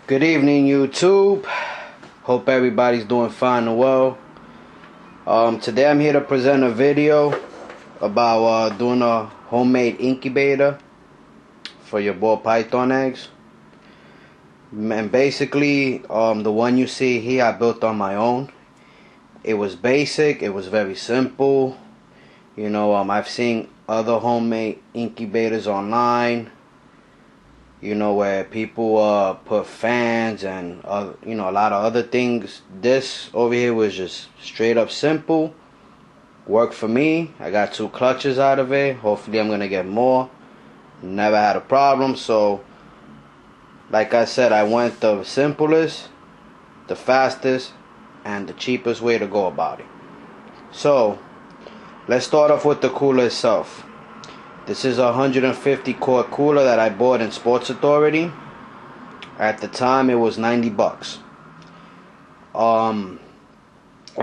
Good evening, YouTube. Hope everybody's doing fine and well. Today I'm here to present a video about doing a homemade incubator for your ball python eggs. And basically, the one you see here I built on my own. It was basic, it was very simple. You know, I've seen other homemade incubators online, you know, where people put fans and you know, a lot of other things. This over here was just straight up simple. Worked for me. I got 2 clutches out of it. Hopefully I'm gonna get more. Never had a problem. So like I said, I went the simplest, the fastest, and the cheapest way to go about it. So let's start off with the cooler itself. This is a 150 quart cooler that I bought in Sports Authority. At the time it was 90 bucks. It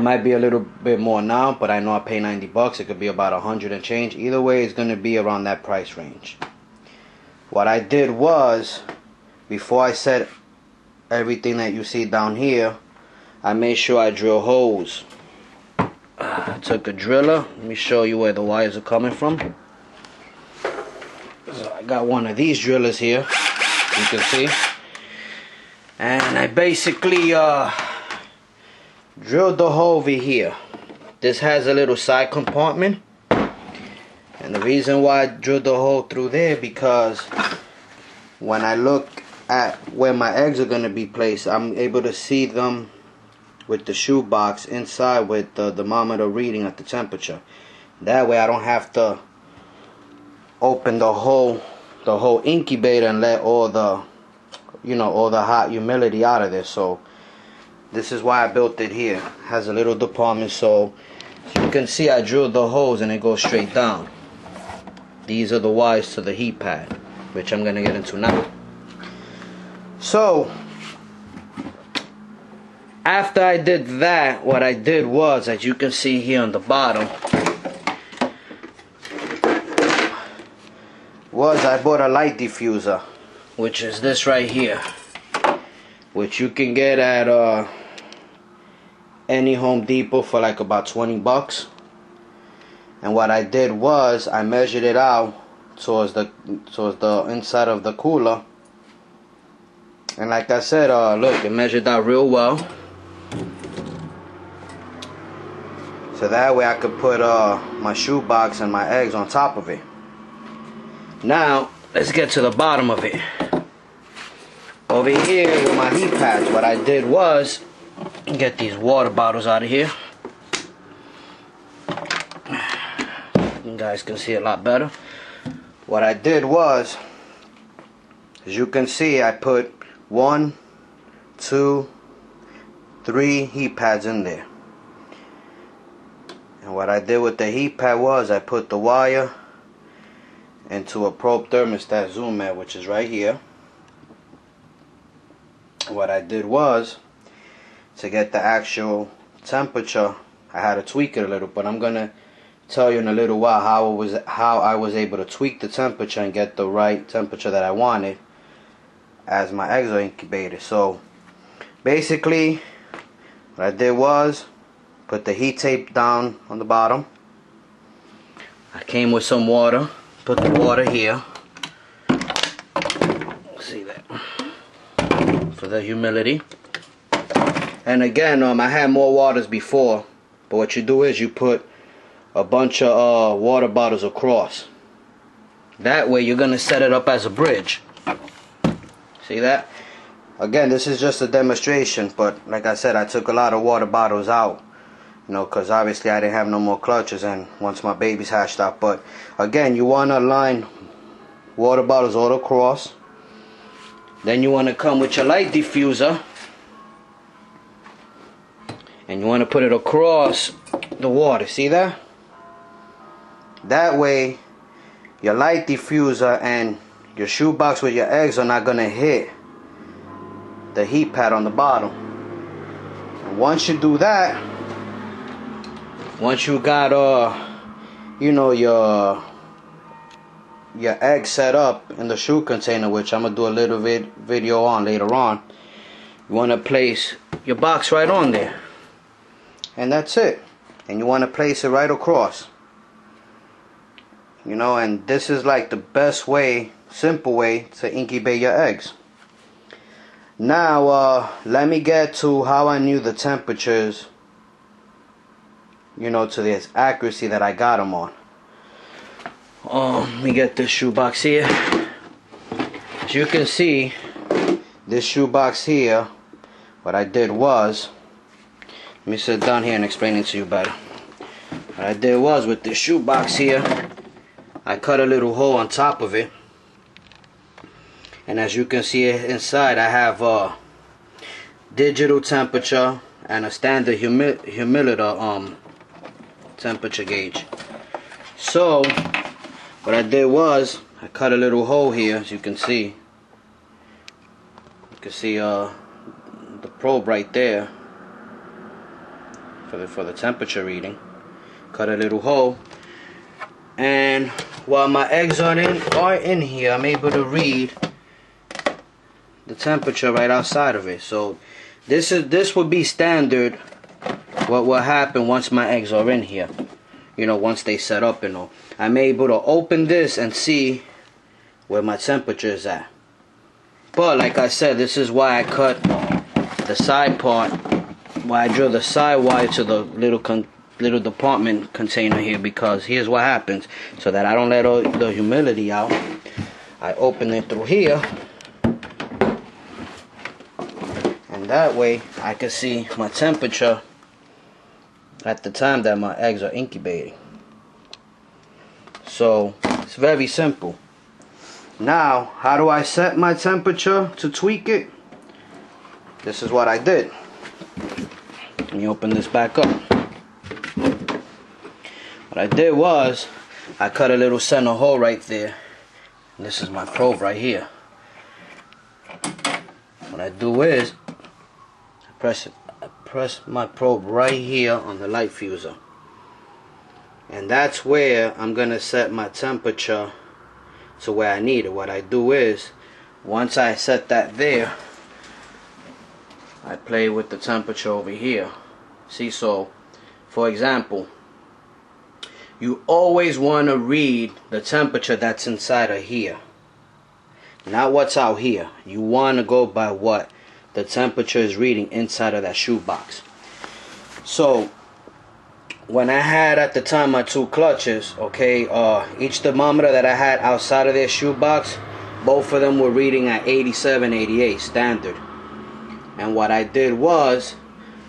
might be a little bit more now, but I know I pay 90 bucks. It could be about 100 and change. Either way, it's going to be around that price range. What I did was, before I set everything that you see down here, I made sure I drill holes. I took a driller. Let me show you where the wires are coming from. So I got one of these drillers here, you can see, and I basically drilled the hole over here. This has a little side compartment, and the reason why I drilled the hole through there, because when I look at where my eggs are going to be placed, I'm able to see them with the shoebox inside with the thermometer reading at the temperature. That way I don't have to open the whole incubator and let all the, you know, all the hot humidity out of there. So this is why I built it here. It has a little department, so you can see I drilled the holes and it goes straight down. These are the wires to the heat pad, which I'm gonna get into now. So after I did that, what I did was, as you can see here on the bottom, I bought a light diffuser, which is this right here, which you can get at any Home Depot for like about 20 bucks. And what I did was I measured it out towards the inside of the cooler, and like I said, look, it measured out real well. So that way I could put my shoebox and my eggs on top of it. Now, let's get to the bottom of it. Over here with my heat pads, what I did was get these water bottles out of here. You guys can see a lot better. What I did was, as you can see, I put 1, 2, 3 heat pads in there. And what I did with the heat pad was I put the wire into a probe thermostat zoom mat, which is right here. What I did was, to get the actual temperature, I had to tweak it a little, but I'm gonna tell you in a little while how I was able to tweak the temperature and get the right temperature that I wanted as my eggs are incubated. So basically what I did was put the heat tape down on the bottom. I came with some water. Put the water here. See that? For the humidity. And again, I had more waters before, but what you do is you put a bunch of water bottles across. That way you're gonna set it up as a bridge. See that? Again, this is just a demonstration, but like I said, I took a lot of water bottles out. You know, because obviously I didn't have no more clutches, and once my babies hatched out. But again, you want to line water bottles all across. Then you want to come with your light diffuser, and you want to put it across the water. See that? That way your light diffuser and your shoebox with your eggs are not going to hit the heat pad on the bottom. And once you do that, once you got you know, your egg set up in the shoe container, which I'm gonna do a little video on later on, You want to place your box right on there, and that's it. And you want to place it right across, you know. And this is like the best way, simple way to incubate your eggs. Now let me get to how I knew the temperatures, you know, to the accuracy that I got them on. Let me get this shoebox here. As you can see, this shoebox here, what I did was, let me sit down here and explain it to you better. What I did was, with this shoebox here, I cut a little hole on top of it, and as you can see inside, I have a digital temperature and a standard humidity temperature gauge. So what I did was, I cut a little hole here. As you can see, the probe right there for the temperature reading. Cut a little hole, and while my eggs are in here, I'm able to read the temperature right outside of it. So this would be standard. What will happen once my eggs are in here, you know, once they set up and all. I'm able to open this and see where my temperature is at. But like I said, this is why I cut the side part, why I drill the side wire to the little department container here, because here's what happens. So that I don't let all the humidity out, I open it through here, and that way I can see my temperature at the time that my eggs are incubating. So it's very simple. Now, how do I set my temperature to tweak it? This is what I did. Let me open this back up. What I did was, I cut a little center hole right there. And this is my probe right here. What I do is, I press my probe right here on the light fuser. And that's where I'm going to set my temperature to where I need it. What I do is, once I set that there, I play with the temperature over here. See, so for example, you always want to read the temperature that's inside of here, not what's out here. You want to go by what the temperature is reading inside of that shoebox. So when I had at the time my two clutches, okay, each thermometer that I had outside of their shoebox, both of them were reading at 87, 88 standard. And what I did was,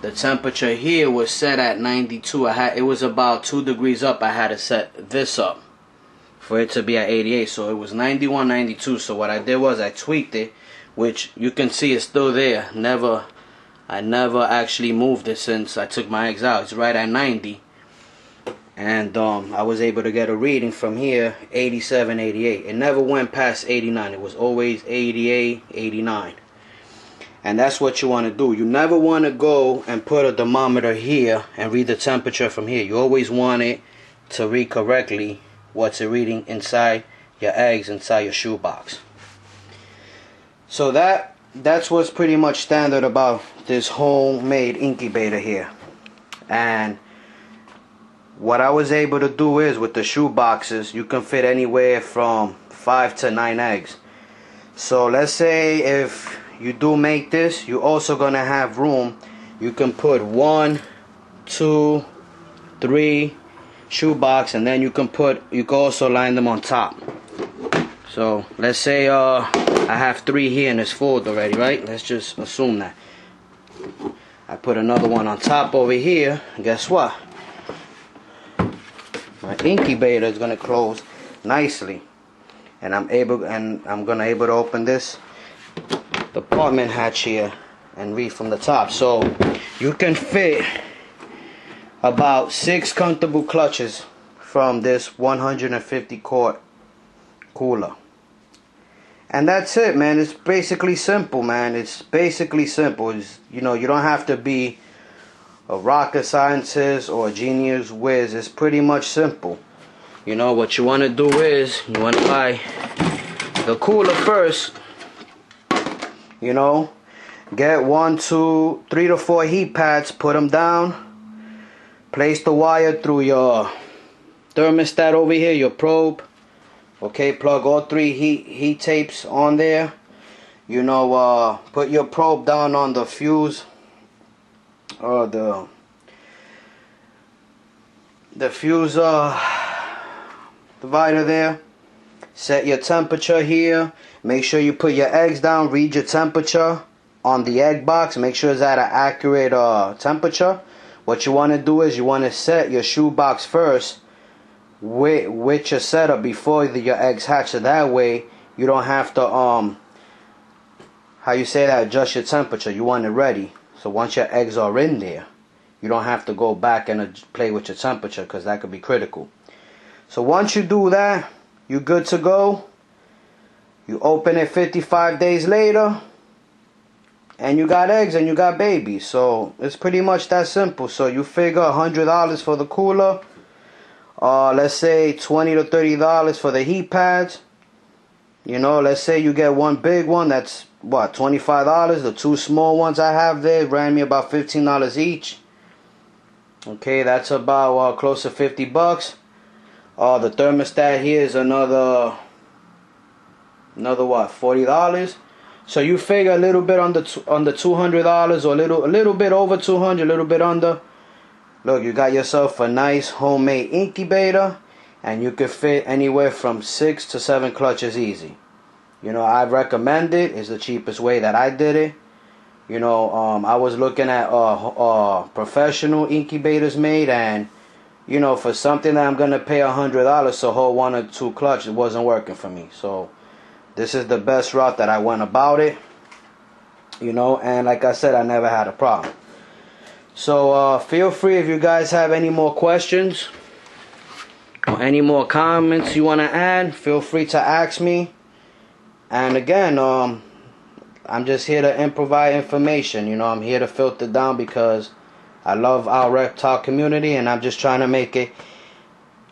the temperature here was set at 92. It was about 2 degrees up. I had to set this up for it to be at 88. So it was 91, 92. So what I did was, I tweaked it, which you can see is still there. I never actually moved it since I took my eggs out. It's right at 90. And I was able to get a reading from here, 87, 88. It never went past 89. It was always 88, 89. And that's what you want to do. You never want to go and put a thermometer here and read the temperature from here. You always want it to read correctly what's it reading inside your eggs, inside your shoebox. So that's what's pretty much standard about this homemade incubator here. And what I was able to do is, with the shoe boxes, you can fit anywhere from 5 to 9 eggs. So let's say if you do make this, you're also gonna have room. You can put 1, 2, 3 shoe box, and then you can also line them on top. So let's say I have 3 here in this fold already, right? Let's just assume that. I put another one on top over here, and guess what? My incubator is gonna close nicely, and I'm gonna able to open this department hatch here and read from the top. So you can fit about 6 comfortable clutches from this 150 quart cooler. And that's it, man. It's basically simple, man. It's basically simple. You know, you don't have to be a rocket scientist or a genius whiz. It's pretty much simple. You know, what you want to do is, you want to buy the cooler first, you know, Get 1, 2, 3 to 4 heat pads, put them down. Place the wire through your thermostat over here, your probe. Okay, plug all 3 heat tapes on there. You know, put your probe down on the fuse or the fuse divider there. Set your temperature here. Make sure you put your eggs down. Read your temperature on the egg box. Make sure it's at an accurate temperature. What you want to do is you want to set your shoe box first with your setup before your eggs hatch. So that way you don't have to how you say that, adjust your temperature. You want it ready. So once your eggs are in there, you don't have to go back and play with your temperature, because that could be critical. So once you do that, you're good to go. You open it 55 days later, and you got eggs and you got babies. So it's pretty much that simple. So you figure $100 for the cooler, let's say $20 to $30 for the heat pads. You know, let's say you get one big one, that's what, $25. The 2 small ones I have there ran me about $15 each. Okay, that's about close to 50 bucks. The thermostat here is another what, $40. So you figure a little bit on the $200, or a little bit over 200, a little bit under. Look, you got yourself a nice homemade incubator, and you can fit anywhere from 6 to 7 clutches easy. You know, I recommend it. It's the cheapest way that I did it. You know, I was looking at professional incubators made, and you know, for something that I'm gonna pay $100 to hold 1 or 2 clutches, it wasn't working for me. So this is the best route that I went about it. You know, and like I said, I never had a problem. So feel free, if you guys have any more questions or any more comments you want to add, feel free to ask me. And again, I'm just here to improvise information. You know, I'm here to filter down because I love our reptile community, and I'm just trying to make it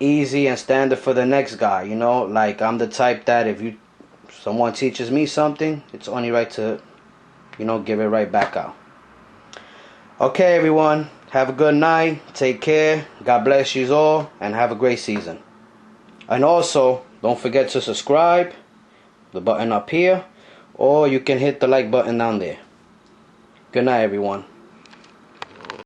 easy and standard for the next guy. You know, like I'm the type that if someone teaches me something, it's only right to, you know, give it right back out. Okay, everyone, have a good night. Take care. God bless you all, and have a great season. And also, don't forget to subscribe, the button up here, or you can hit the like button down there. Good night, everyone.